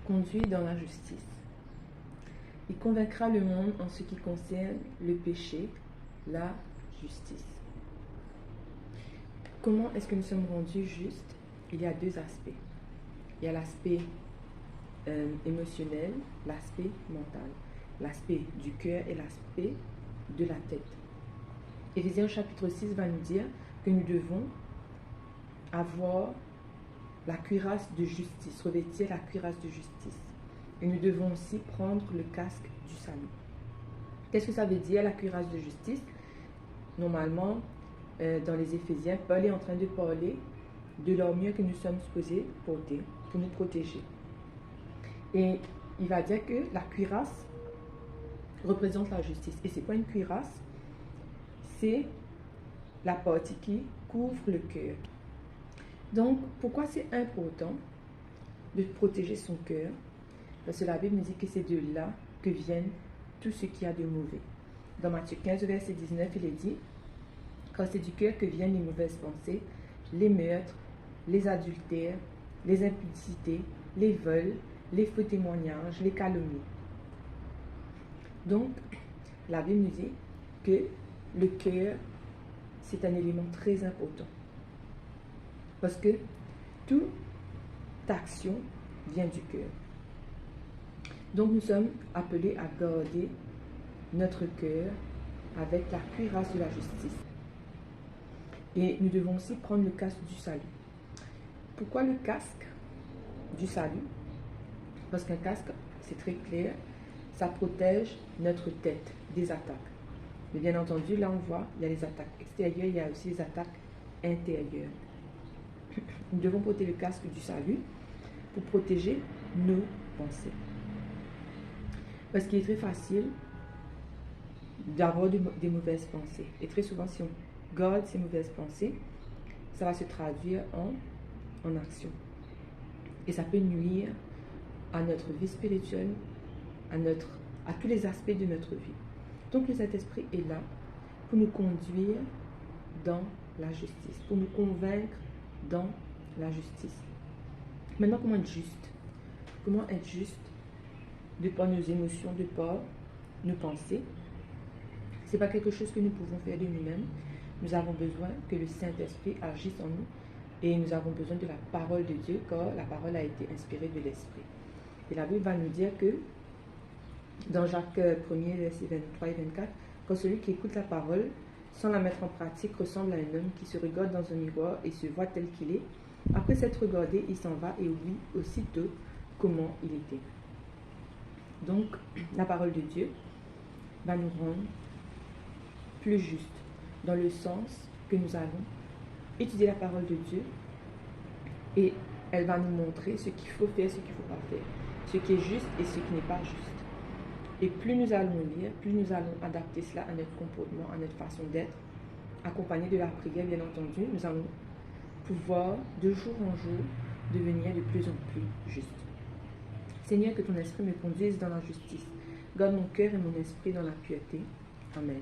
conduit dans la justice. Il convaincra le monde en ce qui concerne le péché, la justice. Comment est-ce que nous sommes rendus justes? Il y a deux aspects. Il y a l'aspect émotionnel, l'aspect mental, l'aspect du cœur et l'aspect de la tête. Éphésiens chapitre 6 va nous dire que nous devons avoir la cuirasse de justice, revêtir la cuirasse de justice. Et nous devons aussi prendre le casque du salut. Qu'est-ce que ça veut dire, la cuirasse de justice? Normalement, dans les Éphésiens, Paul est en train de parler de l'armure que nous sommes supposés porter pour nous protéger. Et il va dire que la cuirasse représente la justice. Et c'est quoi une cuirasse? C'est la partie qui couvre le cœur. Donc, pourquoi c'est important de protéger son cœur? Parce que la Bible nous dit que c'est de là que viennent tout ce qu'il y a de mauvais. Dans Matthieu 15, verset 19, il est dit: car c'est du cœur que viennent les mauvaises pensées, les meurtres, les adultères, les impudicités, les vols, les faux témoignages, les calomnies. Donc, la Bible nous dit que le cœur, c'est un élément très important. Parce que toute action vient du cœur. Donc, nous sommes appelés à garder notre cœur avec la cuirasse de la justice. Et nous devons aussi prendre le casque du salut. Pourquoi le casque du salut? Parce qu'un casque, c'est très clair, ça protège notre tête des attaques. Mais bien entendu, là on voit, il y a les attaques extérieures, il y a aussi les attaques intérieures. Nous devons porter le casque du salut pour protéger nos pensées. Parce qu'il est très facile d'avoir des mauvaises pensées. Et très souvent, si on garde ces mauvaises pensées, ça va se traduire en action. Et ça peut nuire à notre vie spirituelle, à tous les aspects de notre vie. Donc le Saint-Esprit est là pour nous conduire dans la justice, pour nous convaincre dans la justice. Maintenant, comment être juste? Comment être juste de par nos émotions, de par nos pensées? Ce n'est pas quelque chose que nous pouvons faire de nous-mêmes. Nous avons besoin que le Saint-Esprit agisse en nous et nous avons besoin de la parole de Dieu, car la parole a été inspirée de l'Esprit. Et la Bible va nous dire que dans Jacques 1er, versets 23 et 24, quand celui qui écoute la parole sans la mettre en pratique ressemble à un homme qui se regarde dans un miroir et se voit tel qu'il est. Après s'être regardé, il s'en va et oublie aussitôt comment il était. Donc, la parole de Dieu va nous rendre plus justes, dans le sens que nous allons étudier la parole de Dieu et elle va nous montrer ce qu'il faut faire, ce qu'il ne faut pas faire, ce qui est juste et ce qui n'est pas juste. Et plus nous allons lire, plus nous allons adapter cela à notre comportement, à notre façon d'être, accompagné de la prière, bien entendu, nous allons pouvoir de jour en jour devenir de plus en plus justes. Seigneur, que ton esprit me conduise dans la justice. Garde mon cœur et mon esprit dans la piété. Amen.